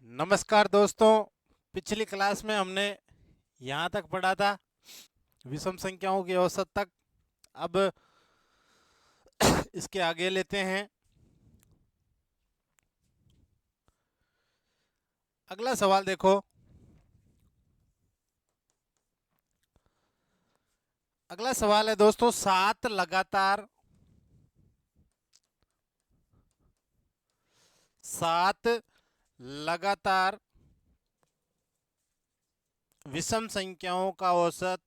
नमस्कार दोस्तों। पिछली क्लास में हमने यहाँ तक पढ़ा था विषम संख्याओं की औसत तक। अब इसके आगे लेते हैं। अगला सवाल देखो। अगला सवाल है दोस्तों, सात लगातार विषम संख्याओं का औसत,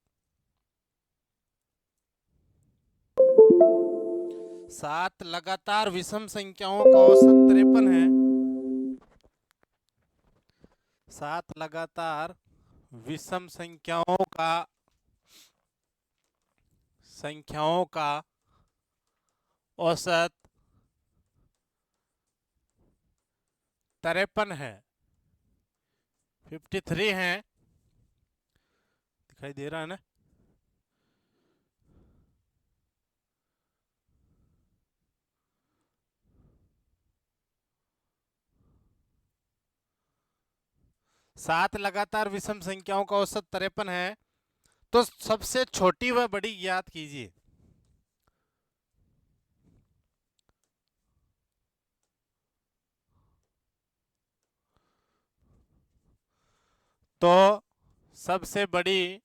सात लगातार विषम संख्याओं का औसत 53 है। सात लगातार विषम संख्याओं का औसत 53 है, 53 है। दिखाई दे रहा है ना? सात लगातार विषम संख्याओं का औसत 53 है, तो सबसे छोटी व बड़ी ज्ञात कीजिए। तो सबसे बड़ी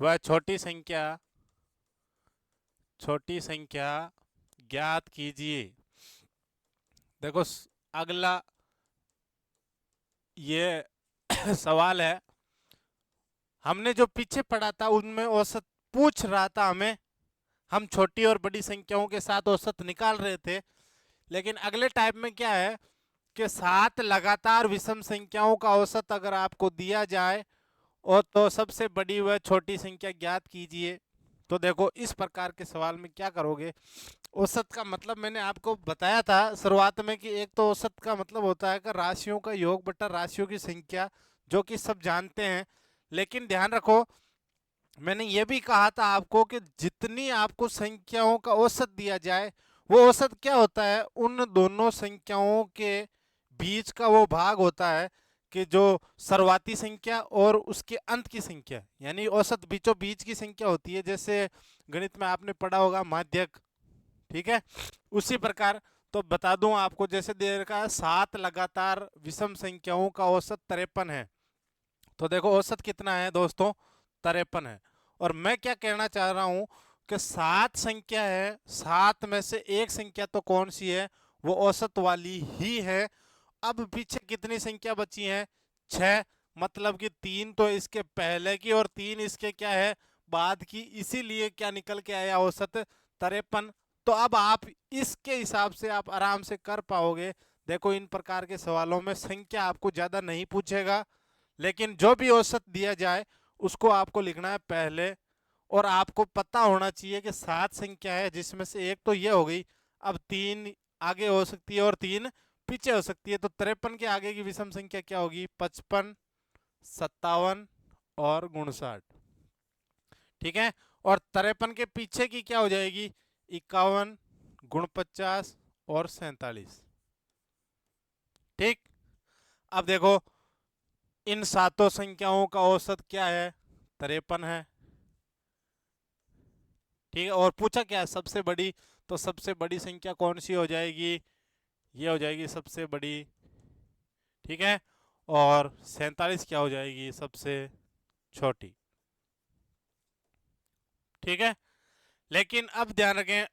व छोटी संख्या ज्ञात कीजिए। देखो अगला ये सवाल है। हमने जो पीछे पढ़ा था उनमें औसत पूछ रहा था हमें, हम छोटी और बड़ी संख्याओं के साथ औसत निकाल रहे थे। लेकिन अगले टाइप में क्या है कि सात लगातार विषम संख्याओं का औसत अगर आपको दिया जाए और तो सबसे बड़ी व छोटी संख्या ज्ञात कीजिए। तो देखो इस प्रकार के सवाल में क्या करोगे। औसत का मतलब मैंने आपको बताया था शुरुआत में कि एक तो औसत का मतलब होता है कि राशियों का योग बटा राशियों की संख्या, जो कि सब जानते हैं। लेकिन ध्यान रखो, मैंने ये भी कहा था आपको कि जितनी आपको संख्याओं का औसत दिया जाए, वो औसत क्या होता है, उन दोनों संख्याओं के बीच का वो भाग होता है कि जो सर्वाती संख्या और उसके अंत की संख्या, यानी औसत बीचों बीच की संख्या होती है। जैसे गणित में आपने पढ़ा होगा माध्यक, ठीक है, उसी प्रकार। तो बता दूं आपको, जैसे दे रखा है सात लगातार विषम संख्याओं का औसत 53 है। तो देखो औसत कितना है दोस्तों, 53 है। और मैं क्या कहना चाह रहा हूं कि सात संख्या है, सात में से एक संख्या तो कौन सी है, वो औसत वाली ही है। अब पीछे कितनी संख्या बची है, छह। मतलब कि तीन तो इसके पहले की और तीन इसके क्या है, बाद की। इसीलिए क्या निकल के आया, औसत 53। तो अब आप इसके हिसाब से आप आराम से कर पाओगे। देखो इन प्रकार के सवालों में संख्या आपको ज्यादा नहीं पूछेगा, लेकिन जो भी औसत दिया जाए उसको आपको लिखना है पहले। और आपको पता होना चाहिए कि सात संख्या है, जिसमें से एक तो ये हो गई, अब तीन आगे हो सकती है और तीन पीछे हो सकती है। तो 53 के आगे की विषम संख्या क्या होगी, 55, 57 और 59, ठीक है। और 53 के पीछे की क्या हो जाएगी, 51, 49 और 47, ठीक। अब देखो इन सातों संख्याओं का औसत क्या है, 53 है, ठीक है। और पूछा क्या है, सबसे बड़ी। तो सबसे बड़ी संख्या कौन सी हो जाएगी, ये हो जाएगी सबसे बड़ी, ठीक है। और 47 क्या हो जाएगी, सबसे छोटी, ठीक है। लेकिन अब ध्यान रखें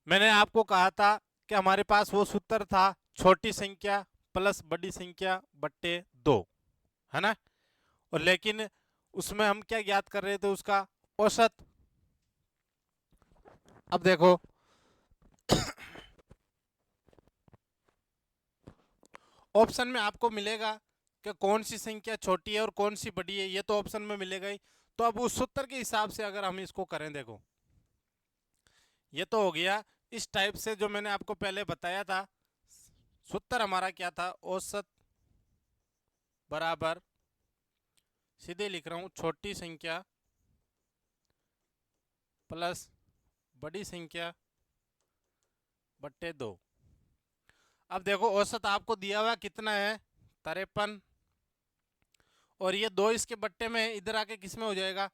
मैंने आपको कहा था कि हमारे पास वो सूत्र था, छोटी संख्या प्लस बड़ी संख्या बट्टे 2, है ना। और लेकिन उसमें हम क्या ज्ञात कर रहे थे, उसका औसत। अब देखो ऑप्शन में आपको मिलेगा कि कौन सी संख्या छोटी है और कौन सी बड़ी है, ये तो ऑप्शन में मिलेगा ही। तो अब उस सूत्र के हिसाब से अगर हम इसको करें, देखो ये तो हो गया इस टाइप से जो मैंने आपको पहले बताया था। सूत्र हमारा क्या था, औसत बराबर, सीधे लिख रहा हूं, छोटी संख्या प्लस बड़ी संख्या बट्टे 2। अब देखो औसत आपको दिया हुआ कितना है 53, और ये 2 इसके बट्टे में इधर आके किस में हो जाएगा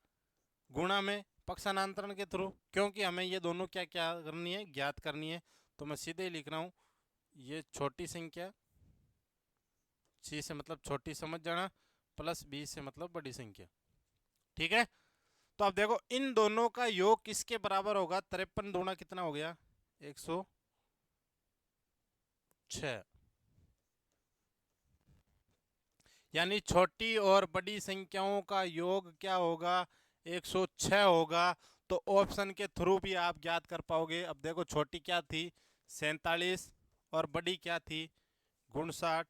गुणा में, पक्षांतरण के थ्रू, क्योंकि हमें ये दोनों क्या क्या करनी है ज्ञात करनी है। तो मैं सीधे ही लिख रहा हूँ ये छोटी संख्या, सी से मतलब छोटी समझ जाना, प्लस बी से मतलब बड़ी संख्या। ठीक है, तो अब देखो इन दोनों का योग किसके बराबर होगा, 53 दूना कितना हो गया 106, यानी छोटी और बड़ी संख्याओं का योग क्या होगा 106 होगा। तो ऑप्शन के थ्रू भी आप ज्ञात कर पाओगे। अब देखो छोटी क्या थी 47 और बड़ी क्या थी 59,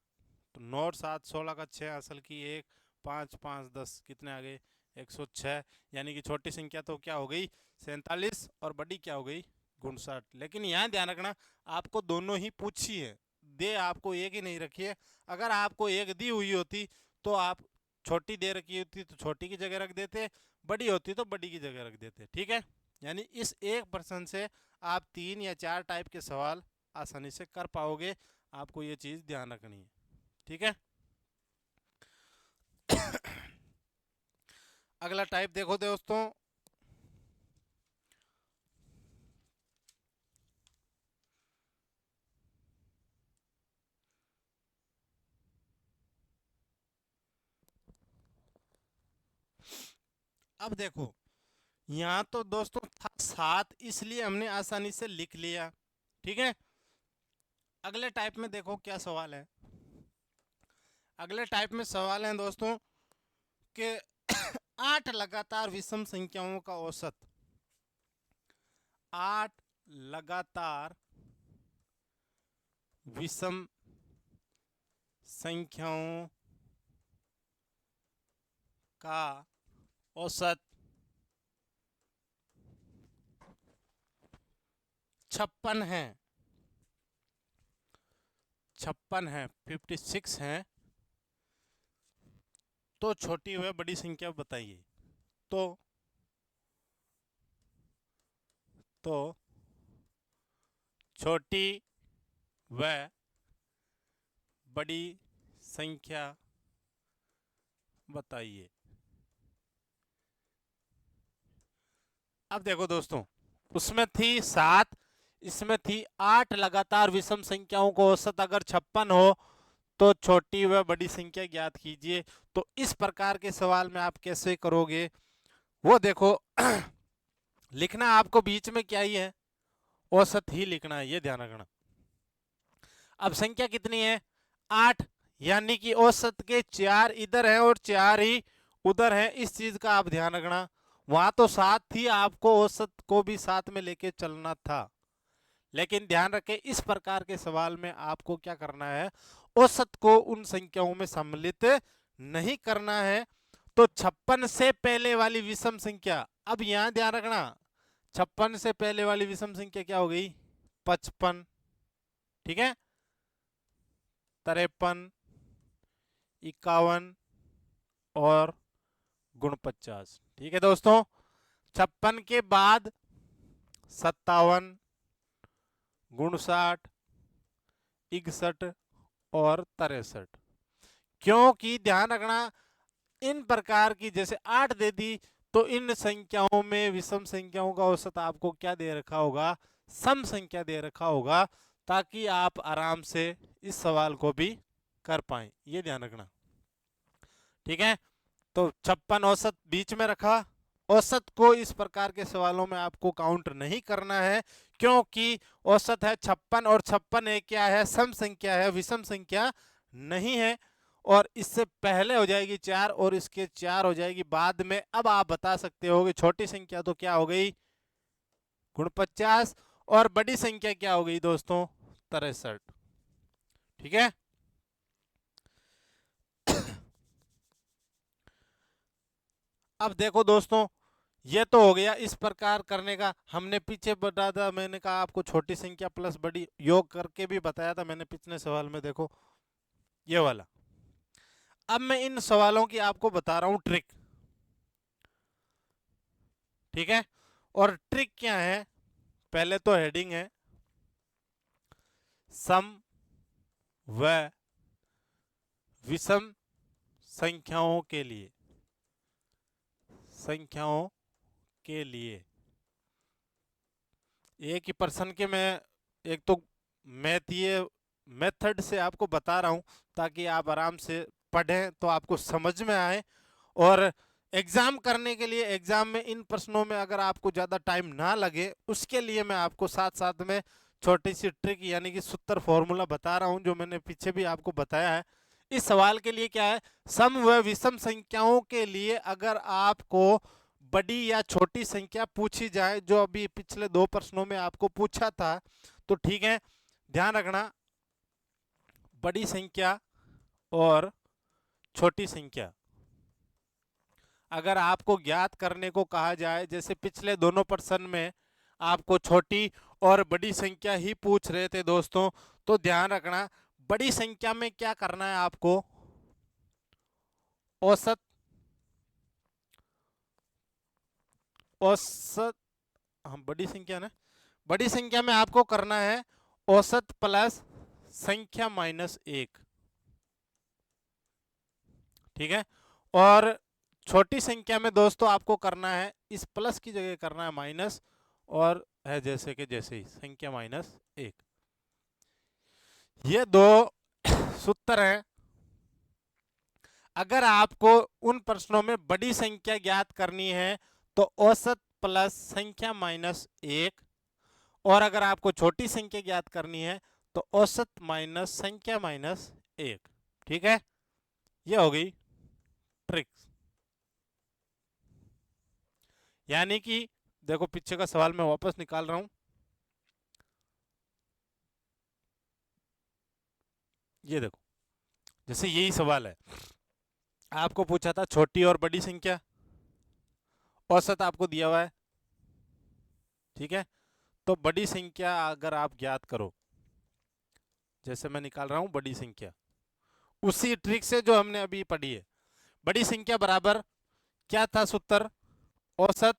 तो 9 और 7 16 का 6 असल की 1 5 5 10 कितने आ गए 106, यानी कि छोटी संख्या तो क्या हो गई 47 और बड़ी क्या हो गई 59। लेकिन यहाँ ध्यान रखना आपको दोनों ही पूछी है, दे आपको एक ही नहीं रखी है। अगर आपको एक दी हुई होती तो आप छोटी दे रखी होती तो छोटी की जगह रख देते, बड़ी होती तो बड़ी की जगह रख देते। ठीक है, यानी इस एक प्रश्न से आप 3 या 4 टाइप के सवाल आसानी से कर पाओगे। आपको ये चीज ध्यान रखनी है। ठीक है, अगला टाइप देखो दोस्तों, अब देखो यहाँ तो दोस्तों था 7, इसलिए हमने आसानी से लिख लिया। ठीक है, अगले टाइप में देखो क्या सवाल है। अगले टाइप में सवाल है दोस्तों कि 8 लगातार विषम संख्याओं का औसत, 8 लगातार विषम संख्याओं का औसत 56 है, 56 है 56 है, तो छोटी व बड़ी संख्या बताइए। तो छोटी व बड़ी संख्या बताइए। अब देखो दोस्तों उसमें थी 7, इसमें थी 8 लगातार विषम संख्याओं को औसत अगर 56 हो तो छोटी व बड़ी संख्या ज्ञात कीजिए। तो इस प्रकार के सवाल में आप कैसे करोगे वो देखो लिखना आपको बीच में क्या ही है औसत ही लिखना है, ये ध्यान रखना। अब संख्या कितनी है 8, यानी कि औसत के 4 इधर है और 4 ही उधर है, इस चीज का आप ध्यान रखना। वहां तो 7 थी, आपको औसत को भी साथ में लेके चलना था, लेकिन ध्यान रखें इस प्रकार के सवाल में आपको क्या करना है औसत को उन संख्याओं में सम्मिलित नहीं करना है। तो 56 से पहले वाली विषम संख्या, अब यहां ध्यान रखना 56 से पहले वाली विषम संख्या क्या हो गई 55, ठीक है 53, 51 और 49। ठीक है दोस्तों, 56 के बाद 57, 59, 61 और 63। क्योंकि ध्यान रखना इन प्रकार की जैसे 8 दे दी तो इन संख्याओं में विषम संख्याओं का औसत आपको क्या दे रखा होगा सम संख्या दे रखा होगा, ताकि आप आराम से इस सवाल को भी कर पाए, ये ध्यान रखना। ठीक है, तो 56 औसत बीच में रखा, औसत को इस प्रकार के सवालों में आपको काउंट नहीं करना है, क्योंकि औसत है 56 और 56 क्या है सम संख्या है, विषम संख्या नहीं है। और इससे पहले हो जाएगी 4 और इसके 4 हो जाएगी बाद में। अब आप बता सकते हो कि छोटी संख्या तो क्या हो गई 49 और बड़ी संख्या क्या हो गई दोस्तों 63। ठीक है, अब देखो दोस्तों ये तो हो गया इस प्रकार करने का। हमने पीछे बताया था, मैंने कहा आपको छोटी संख्या प्लस बड़ी योग करके भी बताया था मैंने पिछले सवाल में, देखो ये वाला। अब मैं इन सवालों की आपको बता रहा हूं ट्रिक। ठीक है, और ट्रिक क्या है, पहले तो हेडिंग है सम व विषम संख्याओं के लिए, संख्याओं के लिए एक ही पर्सन के मैं एक तो मैथ ये मेथड से आपको बता रहा हूं ताकि आप आराम से पढ़ें तो आपको समझ में आए। और एग्जाम करने के लिए एग्जाम में इन प्रश्नों में अगर आपको ज़्यादा टाइम ना लगे उसके लिए मैं आपको साथ साथ में छोटी सी ट्रिक यानी कि सूत्र फॉर्मूला बता रहा हूं जो मैंने पीछे भी आपको बताया है। इस सवाल के लिए क्या है, सम व विषम संख्याओं के लिए अगर आपको बड़ी या छोटी संख्या पूछी जाए जो अभी पिछले 2 प्रश्नों में आपको पूछा था तो ठीक है, ध्यान रखना बड़ी संख्या और छोटी संख्या अगर आपको ज्ञात करने को कहा जाए, जैसे पिछले दोनों प्रश्न में आपको छोटी और बड़ी संख्या ही पूछ रहे थे दोस्तों, तो ध्यान रखना बड़ी संख्या में क्या करना है आपको, औसत औसत हम बड़ी संख्या ना, बड़ी संख्या में आपको करना है औसत प्लस संख्या माइनस 1, ठीक है। और छोटी संख्या में दोस्तों आपको करना है इस प्लस की जगह करना है माइनस, और है जैसे कि जैसे ही संख्या माइनस 1। ये दो सूत्र हैं। अगर आपको उन प्रश्नों में बड़ी संख्या ज्ञात करनी है तो औसत प्लस संख्या माइनस 1, और अगर आपको छोटी संख्या ज्ञात करनी है तो औसत माइनस संख्या माइनस 1, ठीक है। ये हो गई ट्रिक्स। यानी कि देखो पीछे का सवाल मैं वापस निकाल रहा हूं, ये देखो जैसे यही सवाल है, आपको पूछा था छोटी और बड़ी संख्या, औसत आपको दिया हुआ है, ठीक है। तो बड़ी संख्या अगर आप ज्ञात करो, जैसे मैं निकाल रहा हूं बड़ी संख्या उसी ट्रिक से जो हमने अभी पढ़ी है, बड़ी संख्या बराबर क्या था सूत्र, औसत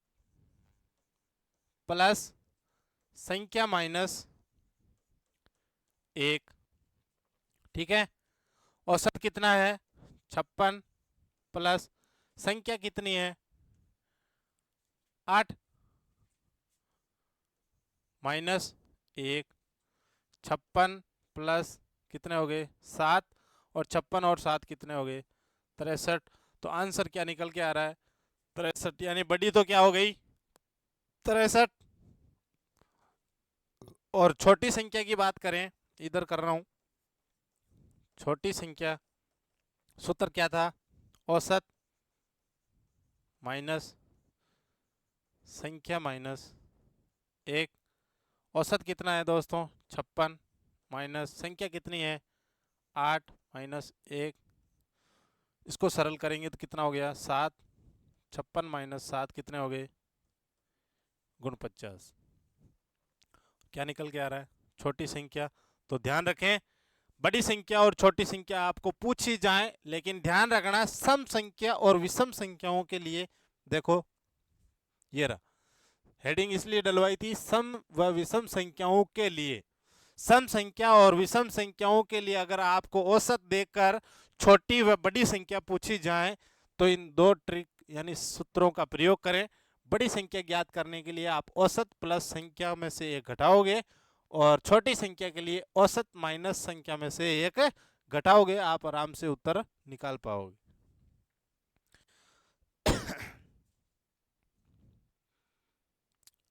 प्लस संख्या माइनस 1, ठीक है। औसत कितना है 56 प्लस संख्या कितनी है 8 माइनस 1, 56 प्लस कितने हो गए 7, और 56 और 7 कितने हो गए 63। तो आंसर क्या निकल के आ रहा है 63, यानी बड़ी तो क्या हो गई 63। और छोटी संख्या की बात करें, इधर कर रहा हूं, छोटी संख्या सूत्र क्या था, औसत माइनस संख्या माइनस 1। औसत कितना है दोस्तों 56 माइनस संख्या कितनी है 8 माइनस 1, इसको सरल करेंगे तो कितना हो गया 7, 56 माइनस 7 कितने हो गए 49। क्या निकल के आ रहा है छोटी संख्या। तो ध्यान रखें बड़ी संख्या और छोटी संख्या आपको पूछी जाए, लेकिन ध्यान रखना सम संख्या और विषम संख्याओं के लिए, देखो ये रहा हेडिंग इसलिए डलवाई थी सम व विषम संख्याओं के लिए। सम संख्या और विषम संख्याओं के लिए अगर आपको औसत देकर छोटी व बड़ी संख्या पूछी जाए तो इन दो ट्रिक यानी सूत्रों का प्रयोग करें। बड़ी संख्या ज्ञात करने के लिए आप औसत प्लस संख्या में से एक घटाओगे, और छोटी संख्या के लिए औसत माइनस संख्या में से एक घटाओगे, आप आराम से उत्तर निकाल पाओगे।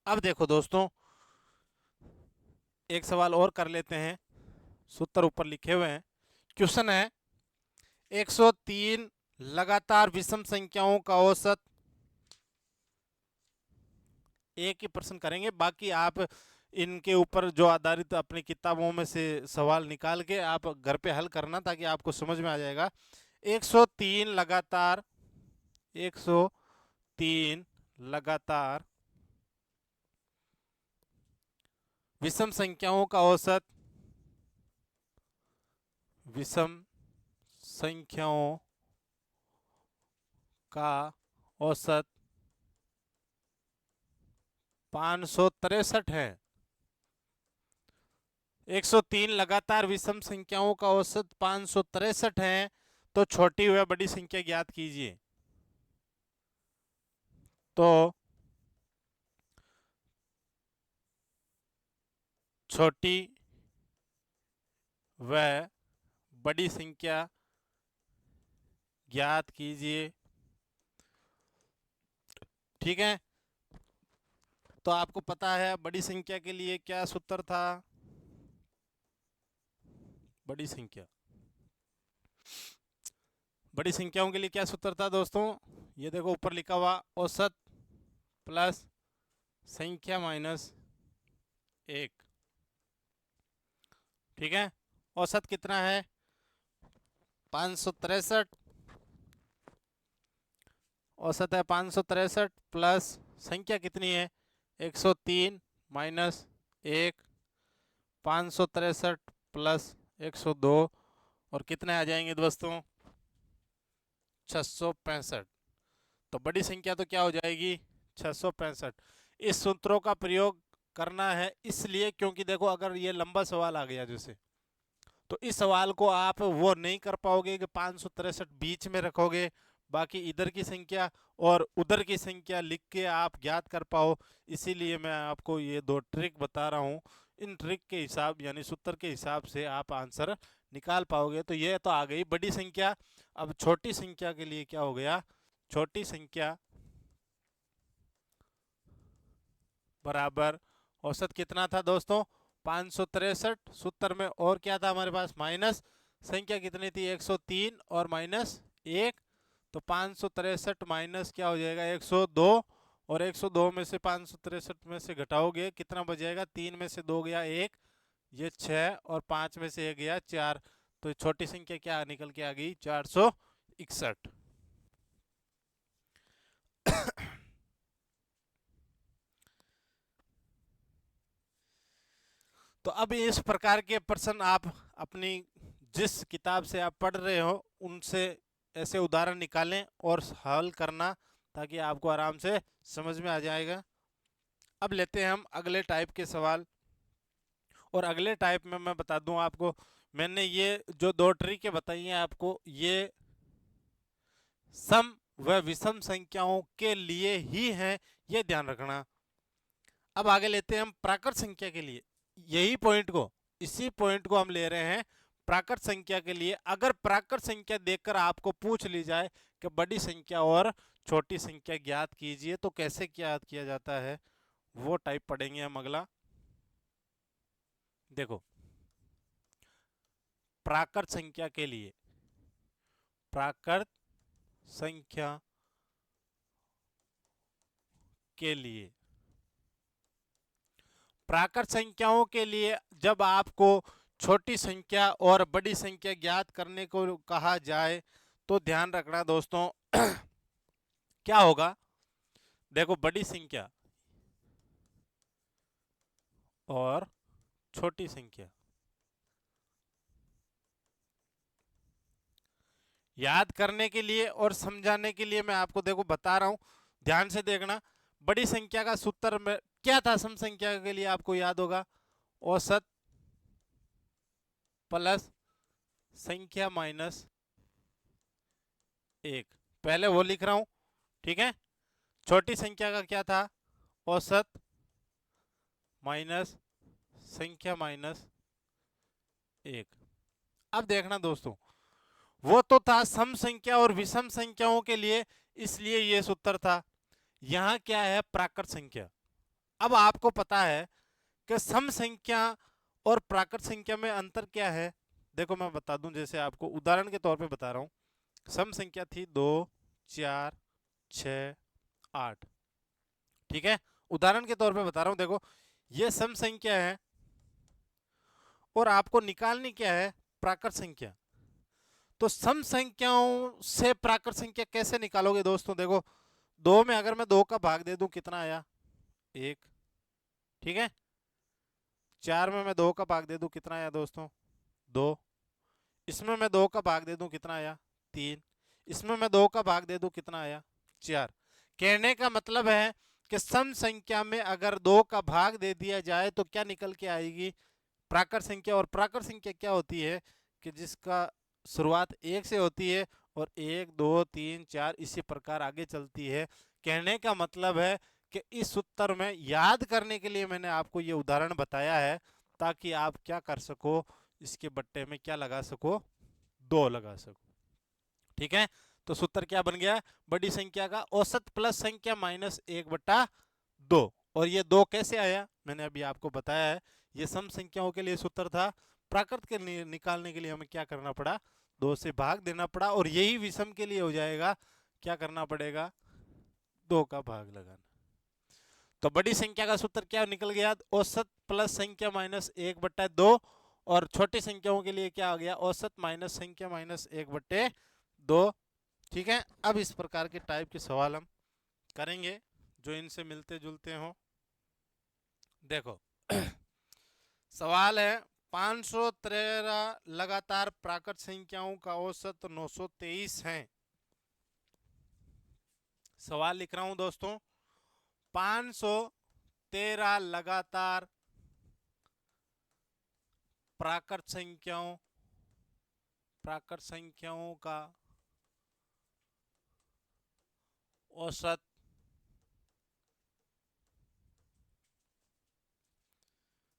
अब देखो दोस्तों एक सवाल और कर लेते हैं, सूत्र ऊपर लिखे हुए हैं। क्वेश्चन है 103 लगातार विषम संख्याओं का औसत, एक ही प्रश्न करेंगे, बाकी आप इनके ऊपर जो आधारित अपनी किताबों में से सवाल निकाल के आप घर पे हल करना ताकि आपको समझ में आ जाएगा। 103 लगातार 103 लगातार विषम संख्याओं का औसत, विषम संख्याओं का औसत 563 है। 103 लगातार विषम संख्याओं का औसत 563 है, तो छोटी व बड़ी संख्या ज्ञात कीजिए। तो छोटी व बड़ी संख्या ज्ञात कीजिए। ठीक है, तो आपको पता है बड़ी संख्या के लिए क्या सूत्र था। बड़ी संख्याओं के लिए क्या सूत्र था दोस्तों, ये देखो ऊपर लिखा हुआ, औसत प्लस संख्या माइनस 1। ठीक है, औसत कितना है 563, औसत है 563 प्लस संख्या कितनी है 103 माइनस 1, 563 प्लस 102 और कितने आ जाएंगे दोस्तों 665। तो बड़ी संख्या तो क्या हो जाएगी 665। इस सूत्रों का प्रयोग करना है इसलिए क्योंकि देखो अगर ये लंबा सवाल आ गया जैसे, तो इस सवाल को आप वो नहीं कर पाओगे कि 563 बीच में रखोगे, बाकी इधर की संख्या और उधर की संख्या लिख के आप ज्ञात कर पाओ। इसीलिए मैं आपको ये दो ट्रिक बता रहा हूँ, इन ट्रिक के हिसाब यानी सूत्र के हिसाब से आप आंसर निकाल पाओगे। तो ये तो आ गई बड़ी संख्या। अब छोटी संख्या के लिए क्या हो गया, छोटी संख्या बराबर औसत कितना था दोस्तों 563, सूत्र में और क्या था हमारे पास माइनस संख्या कितनी थी 103 और माइनस 1, तो 563 माइनस क्या हो जाएगा 102, और 102 में से 563 में से घटाओगे कितना बचेगा, 3 में से 2 गया 1, ये 6 और 5 में से 1 गया 4, तो छोटी संख्या क्या निकल के आ गई 461। तो अब इस प्रकार के प्रश्न आप अपनी जिस किताब से आप पढ़ रहे हो उनसे ऐसे उदाहरण निकालें और हल करना, ताकि आपको आराम से समझ में आ जाएगा। अब लेते हैं हम अगले टाइप के सवाल, और अगले टाइप में मैं बता दूं आपको, मैंने ये जो दो ट्रिकें बताई हैं आपको, ये सम व विषम संख्याओं के लिए ही हैं, ये ध्यान रखना। अब आगे लेते हैं हम प्राकृत संख्या के लिए, यही पॉइंट को, इसी पॉइंट को हम ले रहे हैं प्राकृत संख्या के लिए। अगर प्राकृत संख्या देखकर आपको पूछ ली जाए कि बड़ी संख्या और छोटी संख्या ज्ञात कीजिए, तो कैसे ज्ञात किया जाता है वो टाइप पढ़ेंगे हम अगला। देखो प्राकृत संख्या के लिए, प्राकृत संख्या के लिए, प्राकृत संख्याओं के लिए जब आपको छोटी संख्या और बड़ी संख्या ज्ञात करने को कहा जाए, तो ध्यान रखना दोस्तों क्या होगा। देखो बड़ी संख्या और छोटी संख्या याद करने के लिए और समझाने के लिए मैं आपको देखो बता रहा हूं, ध्यान से देखना। बड़ी संख्या का सूत्र में क्या था, सम संख्या के लिए आपको याद होगा, औसत प्लस संख्या माइनस 1, पहले वो लिख रहा हूं। ठीक है, छोटी संख्या का क्या था, औसत माइनस संख्या माइनस 1। अब देखना दोस्तों, वो तो था सम संख्या और विषम संख्याओं के लिए, इसलिए ये सूत्र था। यहां क्या है प्राकृत संख्या। अब आपको पता है कि सम संख्या और प्राकृत संख्या में अंतर क्या है, देखो मैं बता दूं, जैसे आपको उदाहरण के तौर पे बता रहा हूं। सम संख्या थी 2 4 6 8। ठीक है, उदाहरण के तौर पे बता रहा हूं, देखो ये सम संख्या है और आपको निकालनी क्या है प्राकृत संख्या। तो सम संख्याओं से प्राकृत संख्या कैसे निकालोगे दोस्तों, देखो 2 में अगर मैं 2 का भाग दे दूं कितना आया 1। ठीक है, 4 में मैं 2 का भाग दे दूं कितना आया दोस्तों 2। इसमें मैं 2 का भाग दे दूं कितना आया 3। इसमें मैं 2 का भाग दे दूं कितना आया 4। कहने का मतलब है कि सम संख्या में अगर 2 का भाग दे दिया जाए तो क्या निकल के आएगी प्राकृत संख्या, और प्राकृत संख्या क्या होती है कि जिसका शुरुआत 1 से होती है और 1 2 3 4 इसी प्रकार आगे चलती है। कहने का मतलब है कि इस सूत्र में याद करने के लिए मैंने आपको ये उदाहरण बताया है ताकि आप क्या कर सको, इसके बट्टे में क्या लगा सको, 2 लगा सको। ठीक है, तो सूत्र क्या बन गया, बड़ी संख्या का औसत प्लस संख्या माइनस 1/2। और ये 2 कैसे आया, मैंने अभी आपको बताया है, ये सम संख्याओं के लिए सूत्र था। प्राकृत के निकालने के लिए हमें क्या करना पड़ा, 2 से भाग देना पड़ा, और यही विषम के लिए हो जाएगा, क्या करना पड़ेगा, 2 का भाग लगाना। तो बड़ी संख्या का सूत्र क्या निकल गया, औसत प्लस संख्या माइनस 1/2, और छोटी संख्याओं के लिए क्या आ गया, औसत माइनस संख्या माइनस 1/2। ठीक है, अब इस प्रकार के टाइप के सवाल हम करेंगे जो इनसे मिलते जुलते हो। देखो सवाल है 513 लगातार प्राकृत संख्याओं का औसत 923 है। सवाल लिख रहा हूं दोस्तों, 513 लगातार प्राकृत संख्याओं का औसत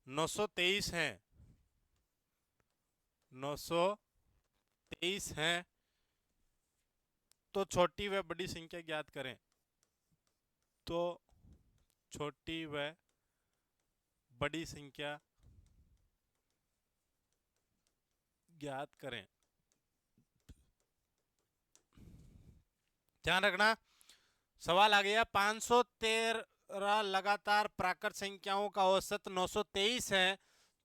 923 है, 923 है, तो छोटी व बड़ी संख्या ज्ञात करें। तो छोटी व बड़ी संख्या ज्ञात करें। ध्यान रखना, सवाल आ गया 513 लगातार प्राकृत संख्याओं का औसत 923 है,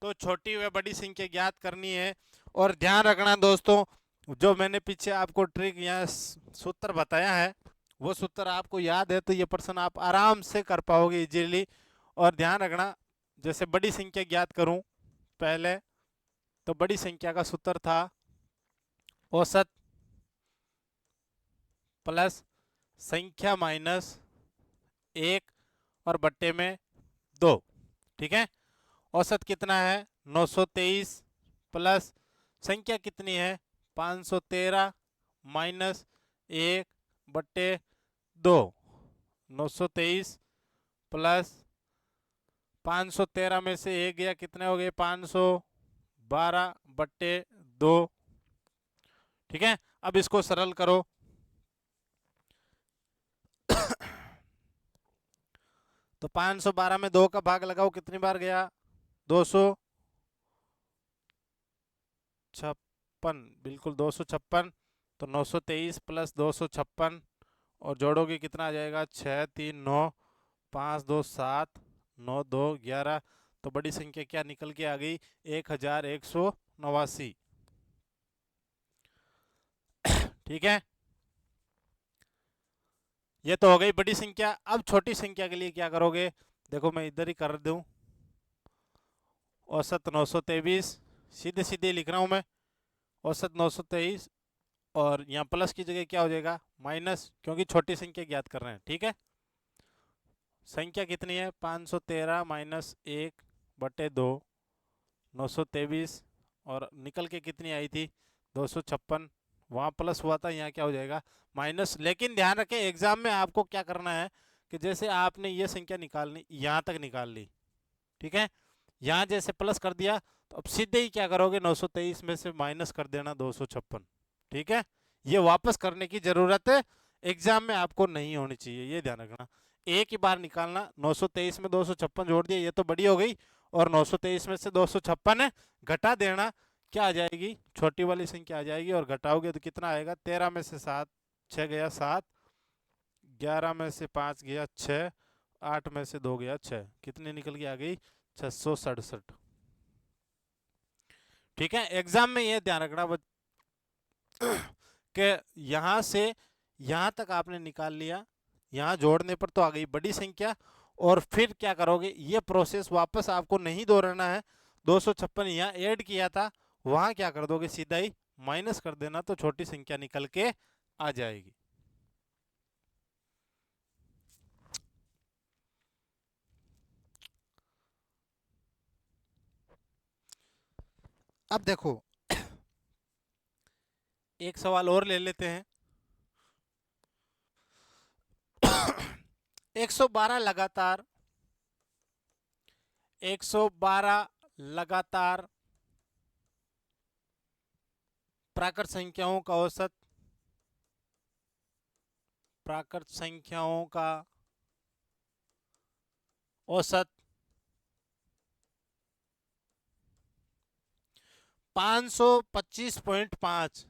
तो छोटी व बड़ी संख्या ज्ञात करनी है। और ध्यान रखना दोस्तों, जो मैंने पीछे आपको ट्रिक या सूत्र बताया है, वो सूत्र आपको याद है तो ये प्रश्न आप आराम से कर पाओगे इजीली। और ध्यान रखना, जैसे बड़ी संख्या ज्ञात करूं पहले, तो बड़ी संख्या का सूत्र था औसत प्लस संख्या माइनस 1 और बट्टे में 2। ठीक है, औसत कितना है 923 प्लस संख्या कितनी है 513 माइनस 1/2। 923 प्लस 513 में से 1 गया, कितने हो गए 512/2। ठीक है, अब इसको सरल करो। तो 512 में 2 का भाग लगाओ, कितनी बार गया 256, बिल्कुल 256। तो 923 प्लस 256 और जोड़ोगे कितना आ जाएगा 6 3 9 5 2 7 9 2 11। तो बड़ी संख्या क्या निकल के आ गई 1189। ठीक है, ये तो हो गई बड़ी संख्या। अब छोटी संख्या के लिए क्या करोगे, देखो मैं इधर ही कर दूं, औसत 923 सीधे सीधे लिख रहा हूं मैं, औसत 923, और यहाँ प्लस की जगह क्या हो जाएगा माइनस, क्योंकि छोटी संख्या ज्ञात कर रहे हैं। ठीक है, संख्या कितनी है 513 माइनस 1/2, 923, और निकल के कितनी आई थी 256। वहाँ प्लस हुआ था, यहाँ क्या हो जाएगा माइनस। लेकिन ध्यान रखें एग्जाम में आपको क्या करना है कि जैसे आपने ये संख्या निकालनी, यहाँ तक निकाल ली, ठीक है, यहाँ जैसे प्लस कर दिया, तो अब सीधे ही क्या करोगे 923 में से माइनस कर देना 256। ठीक है, ये वापस करने की जरूरत है एग्जाम में आपको नहीं होनी चाहिए, ये ध्यान रखना। एक ही बार निकालना, 923 में 256 जोड़ दिया, ये तो बड़ी हो गई, और 923 में से 256 घटा देना, क्या आ जाएगी छोटी वाली संख्या आ जाएगी, और घटाओगे तो कितना आएगा 13 में से 7 6 गया 7, 11 में से 5 गया 6, 8 में से 2 गया 6, कितनी निकल के आ गई 667। ठीक है, एग्जाम में ये ध्यान रखना कि यहां से यहां तक आपने निकाल लिया, यहां जोड़ने पर तो आ गई बड़ी संख्या, और फिर क्या करोगे ये प्रोसेस वापस आपको नहीं दोहराना है। 256 यहाँ ऐड किया था, वहां क्या कर दोगे सीधा ही माइनस कर देना, तो छोटी संख्या निकल के आ जाएगी। अब देखो एक सवाल और ले लेते हैं। 112 लगातार 112 लगातार प्राकृत संख्याओं का औसत, प्राकृत संख्याओं का औसत 525.5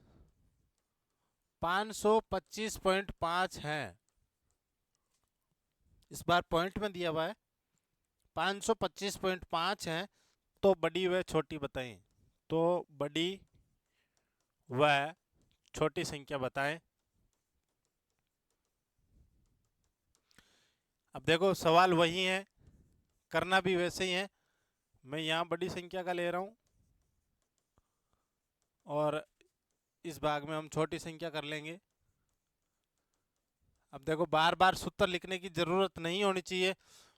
525.5 है। इस बार पॉइंट में दिया हुआ है 525.5 है। तो बड़ी व छोटी बताएं, तो बड़ी व छोटी संख्या बताएं। अब देखो सवाल वही है, करना भी वैसे ही है। मैं यहाँ बड़ी संख्या का ले रहा हूँ और इस भाग में हम छोटी संख्या कर लेंगे। अब देखो बार बार सूत्र लिखने की जरूरत नहीं होनी चाहिए।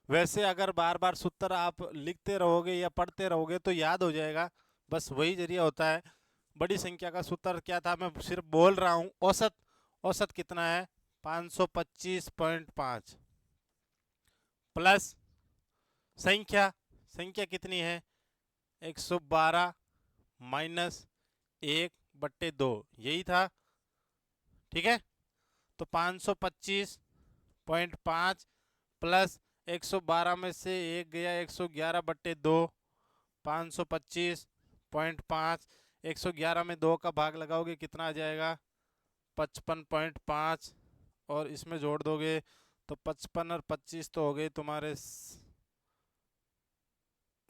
वैसे अगर बार बार सूत्र आप लिखते रहोगे या पढ़ते रहोगे तो याद हो जाएगा, बस वही जरिया होता है। बड़ी संख्या का सूत्र क्या था, मैं सिर्फ बोल रहा हूँ। औसत, औसत कितना है 525.5 प्लस संख्या, संख्या कितनी है 112 माइनस 1/2, यही था। ठीक है, तो 525.5 प्लस 112 में से 1 गया 111/2, 525.5 111 में 2 का भाग लगाओगे कितना आ जाएगा 55.5 और इसमें जोड़ दोगे तो 55 और 25 तो हो गए तुम्हारे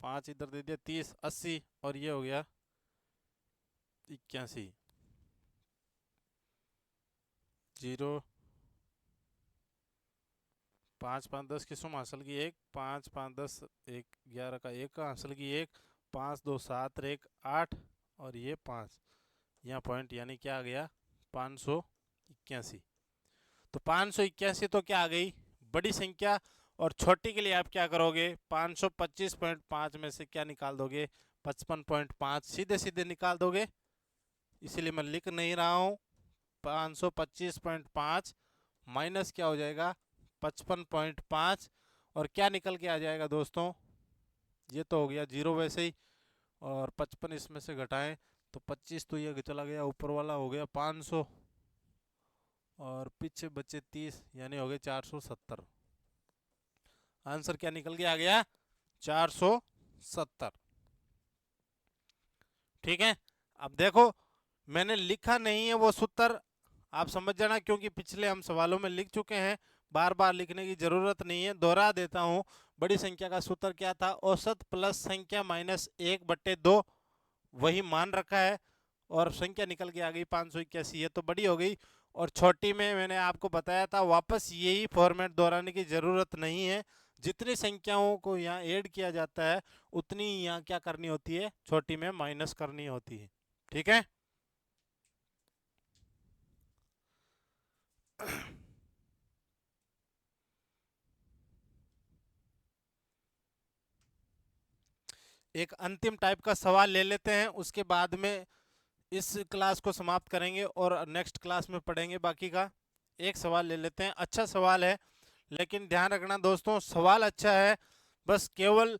5 इधर दे दिया 30 80 और ये हो गया 81। 0 5 5 10 की सुम हासिल की 1, 5 5 10 1 11 का 1 का हासिल की 1, 5 2 7 1 8 और ये 5, यहाँ पॉइंट यानी क्या आ गया 581। तो 581 तो क्या आ गई बड़ी संख्या। और छोटी के लिए आप क्या करोगे 525.5 में से क्या निकाल दोगे 55.5, सीधे सीधे निकाल दोगे, इसीलिए मैं लिख नहीं रहा हूँ। 525.5 माइनस क्या हो जाएगा 55.5 और क्या निकल के आ जाएगा दोस्तों, ये तो हो गया 0 वैसे ही, और 55 इसमें से घटाएं तो 25 तो ये चला गया ऊपर वाला हो गया 500 और पीछे बचे 30 यानी हो गए 470। आंसर क्या निकल के आ गया 470। ठीक है, अब देखो मैंने लिखा नहीं है वो सूत्र, आप समझ जाना क्योंकि पिछले हम सवालों में लिख चुके हैं, बार बार लिखने की जरूरत नहीं है। दोहरा देता हूं, बड़ी संख्या का सूत्र क्या था औसत प्लस संख्या माइनस 1/2, वही मान रखा है और संख्या निकल के आ गई 581, ये तो बड़ी हो गई। और छोटी में मैंने आपको बताया था वापस यही फॉर्मेट दोहराने की जरूरत नहीं है, जितनी संख्याओं को यहाँ ऐड किया जाता है उतनी यहाँ क्या करनी होती है छोटी में माइनस करनी होती है। ठीक है, एक अंतिम टाइप का सवाल ले लेते हैं, उसके बाद में इस क्लास को समाप्त करेंगे और नेक्स्ट क्लास में पढ़ेंगे बाकी का। एक सवाल ले लेते हैं, अच्छा सवाल है लेकिन ध्यान रखना दोस्तों सवाल अच्छा है, बस केवल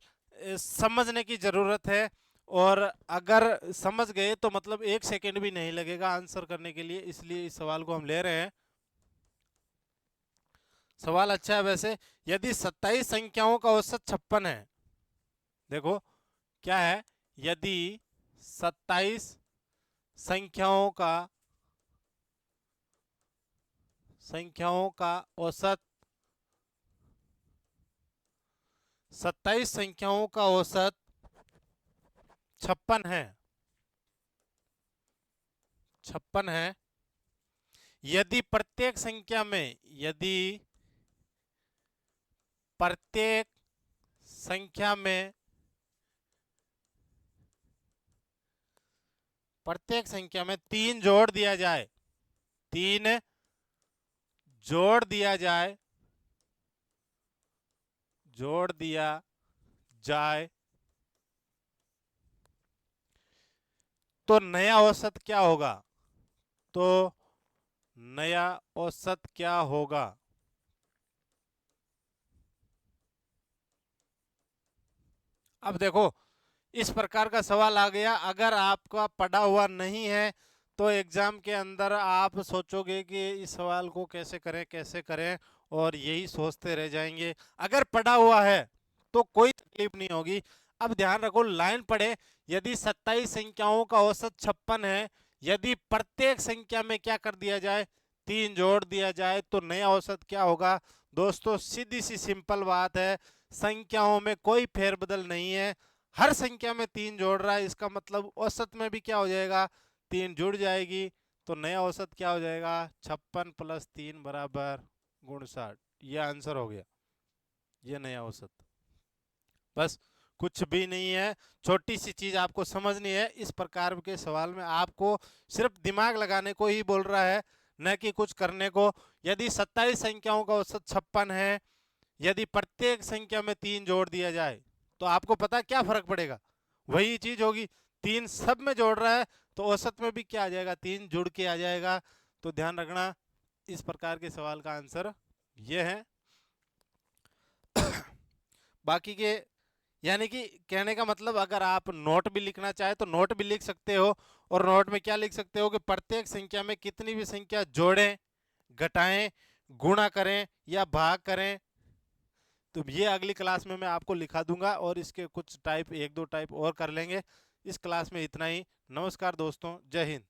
समझने की ज़रूरत है। और अगर समझ गए तो मतलब 1 सेकेंड भी नहीं लगेगा आंसर करने के लिए, इसलिए इस सवाल को हम ले रहे हैं। सवाल अच्छा है वैसे। यदि 27 संख्याओं का औसत 56 है, देखो क्या है, यदि 27 संख्याओं का औसत 27 संख्याओं का औसत 56 है, 56 है। यदि प्रत्येक संख्या में, यदि प्रत्येक संख्या में, प्रत्येक संख्या में 3 जोड़ दिया जाए, 3 जोड़ दिया जाए, जोड़ दिया जाए तो नया औसत क्या होगा? तो नया औसत क्या होगा? अब देखो, इस प्रकार का सवाल आ गया। अगर आपका पढ़ा हुआ नहीं है तो एग्जाम के अंदर आप सोचोगे कि इस सवाल को कैसे करें कैसे करें, और यही सोचते रह जाएंगे। अगर पढ़ा हुआ है तो कोई तकलीफ नहीं होगी। अब ध्यान रखो, लाइन पढ़े, यदि 27 संख्याओं का औसत 56 है, यदि प्रत्येक संख्या में क्या कर दिया जाए, 3 जोड़ दिया जाए, तो नया औसत क्या होगा? दोस्तों सीधी सी सिंपल बात है, संख्याओं में कोई फेरबदल नहीं है, हर संख्या में 3 जोड़ रहा है, इसका मतलब औसत में भी क्या हो जाएगा, 3 जुड़ जाएगी। तो नया औसत क्या हो जाएगा? 56 + 3 = 59। यह आंसर हो गया, ये नया औसत। बस, कुछ भी नहीं है। छोटी सी चीज आपको समझनी है, इस प्रकार के सवाल में आपको सिर्फ दिमाग लगाने को ही बोल रहा है, न कि कुछ करने को। यदि 27 संख्याओं का औसत 56 है, यदि प्रत्येक संख्या में 3 जोड़ दिया जाए, तो आपको पता क्या फर्क पड़ेगा? वही चीज होगी, 3 सब में जोड़ रहा है तो औसत में भी क्या आ जाएगा, 3 जुड़ के आ जाएगा। तो ध्यान रखना, इस प्रकार के सवाल का आंसर ये है। बाकी के, यानी कि कहने का मतलब, अगर आप नोट भी लिखना चाहे तो नोट भी लिख सकते हो। और नोट में क्या लिख सकते हो कि प्रत्येक संख्या में कितनी भी संख्या जोड़ें, घटाएं, गुणा करें या भाग करें। तो ये अगली क्लास में मैं आपको लिखा दूंगा, और इसके कुछ टाइप, 1-2 टाइप और कर लेंगे। इस क्लास में इतना ही। नमस्कार दोस्तों, जय हिंद।